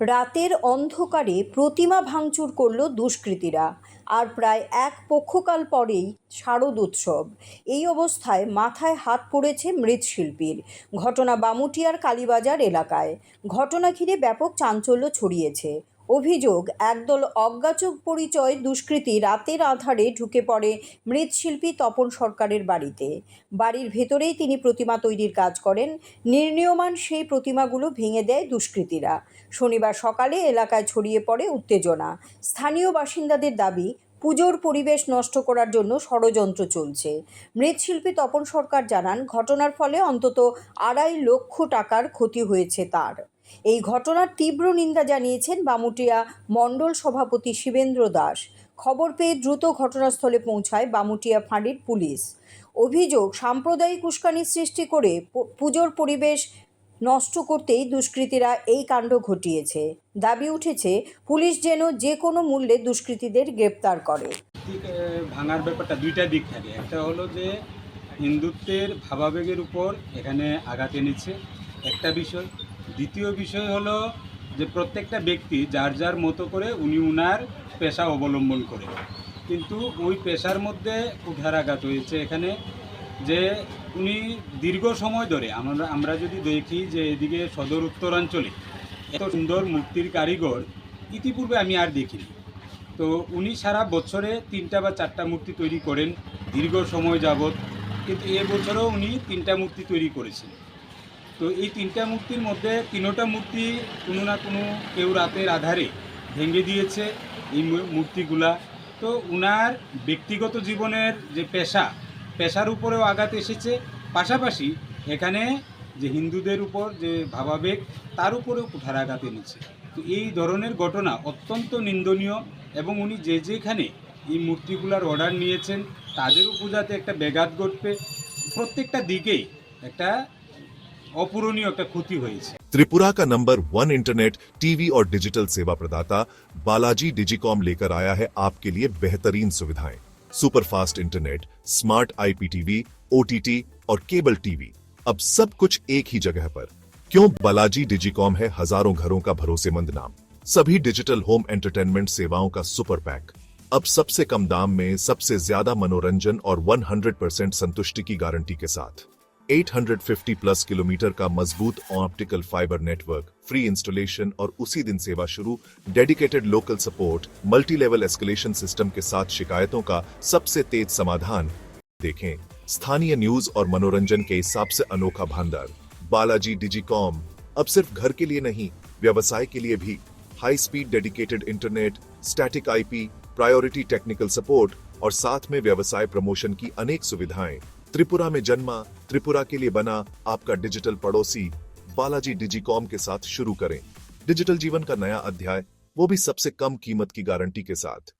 রাতের অন্ধকারে প্রতিমা ভাঙচুর করল দুষ্কৃতীরা। আর প্রায় এক পক্ষকাল পরেই শারদ উৎসব। এই অবস্থায় মাথায় হাত পড়েছে মৃৎশিল্পীর। ঘটনা বামুটিয়ার কালীবাজার এলাকায়। ঘটনা ঘিরে ব্যাপক চাঞ্চল্য ছড়িয়েছে। অভিযোগ, একদল অজ্ঞাত পরিচয় দুষ্কৃতী রাতের আঁধারে ঢুকে পড়ে মৃৎশিল্পী তপন সরকারের বাড়িতে। বাড়ির ভেতরেই তিনি প্রতিমা তৈরির কাজ করেন। নির্মীয়মান সেই প্রতিমাগুলো ভেঙে দেয় দুষ্কৃতীরা। শনিবার সকালে এলাকায় ছড়িয়ে পড়ে উত্তেজনা। স্থানীয় বাসিন্দাদের দাবি, পুজোর পরিবেশ নষ্ট করার জন্য ষড়যন্ত্র চলছে। মৃৎশিল্পী তপন সরকার জানান, ঘটনার ফলে অন্তত 2.5 লক্ষ টাকার ক্ষতি হয়েছে তার। এই ঘটনার তীব্র নিন্দা জানিয়েছেন বামুটিয়া মণ্ডল সভাপতি শিবেন্দ্র দাস। খবর পেয়ে দ্রুত ঘটনাস্থলে পৌঁছায় বামুটিয়া ফাঁড়ির পুলিশ। অভিযোগ, সাম্প্রদায়িক উস্কানি সৃষ্টি করে পুজোর পরিবেশ নষ্ট করতেই দুষ্কৃতীরা এই কাণ্ড ঘটিয়েছে। দাবি উঠেছে, পুলিশ যেন যে কোনো মূল্যে দুষ্কৃতীদের গ্রেপ্তার করে। ভাঙার ব্যাপারটা দুইটা দিক থাকে। একটা হলো যে হিন্দুত্বের ভাবাবেগের উপর এখানে আঘাত এনেছে একটা বিষয়। দ্বিতীয় বিষয় হলো যে প্রত্যেকটা ব্যক্তি যার যার মতো করে উনি উনার পেশা অবলম্বন করে, কিন্তু ওই পেশার মধ্যে কুঠারাঘাত হয়েছে এখানে। যে উনি দীর্ঘ সময় ধরে আমরা যদি দেখি যে এদিকে সদর উত্তরাঞ্চলে এত সুন্দর মূর্তির কারিগর ইতিপূর্বে আমি আর দেখিনি। তো উনি সারা বছরে 3টা বা 4টা মূর্তি তৈরি করেন দীর্ঘ সময় যাবৎ, কিন্তু এবছরও উনি 3টা মূর্তি তৈরি করেছেন। তো এই 3টা মূর্তির মধ্যে 3টা মূর্তি কোনো না কোনো কেউ রাতের আধারে ভেঙে দিয়েছে এই মূর্তিগুলা। তো উনার ব্যক্তিগত জীবনের যে পেশার উপরেও আঘাত এসেছে, পাশাপাশি এখানে যে হিন্দুদের উপর যে ভাবাবেগ তার উপরেও কুঠারাঘাত এনেছে। তো এই ধরনের ঘটনা অত্যন্ত নিন্দনীয়, এবং উনি যেখানে এই মূর্তিগুলার অর্ডার নিয়েছেন তাদেরও পূজাতে একটা ব্যাঘাত ঘটবে, প্রত্যেকটা দিকেই একটা অপূরণীয় একটা ক্ষতি হয়েছে। त्रिपुरा का नंबर 1 इंटरनेट, टीवी और डिजिटल सेवा प्रदाता बालाजी डिजिकॉम लेकर आया है आपके लिए बेहतरीन सुविधाएं। Superfast internet, smart IPTV, OTT और केबल टीवी, अब सब कुछ एक ही जगह पर। क्यों? बालाजी डिजिकॉम है हजारों घरों का भरोसेमंद नाम। सभी डिजिटल होम एंटरटेनमेंट सेवाओं का सुपर पैक, अब सबसे कम दाम में सबसे ज्यादा मनोरंजन और 100% संतुष्टि की गारंटी के साथ। 850 प्लस किलोमीटर का मजबूत optical fibre network, free installation और उसी दिन सेवा शुरू। Dedicated local support, multi level escalation system के साथ शिकायतों का सबसे तेज समाधान। देखें, स्थानीय न्यूज और मनोरंजन के हिसाब से अनोखा भंडार। बालाजी डिजिकॉम अब सिर्फ घर के लिए नहीं, व्यवसाय के लिए भी। High speed dedicated internet, static IP, priority technical support और साथ में व्यवसाय प्रमोशन की अनेक सुविधाएं। त्रिपुरा में जन्मा, त्रिपुरा के लिए बना आपका डिजिटल पड़ोसी बालाजी डिजिकॉम के साथ शुरू करें डिजिटल जीवन का नया अध्याय, वो भी सबसे कम कीमत की गारंटी के साथ।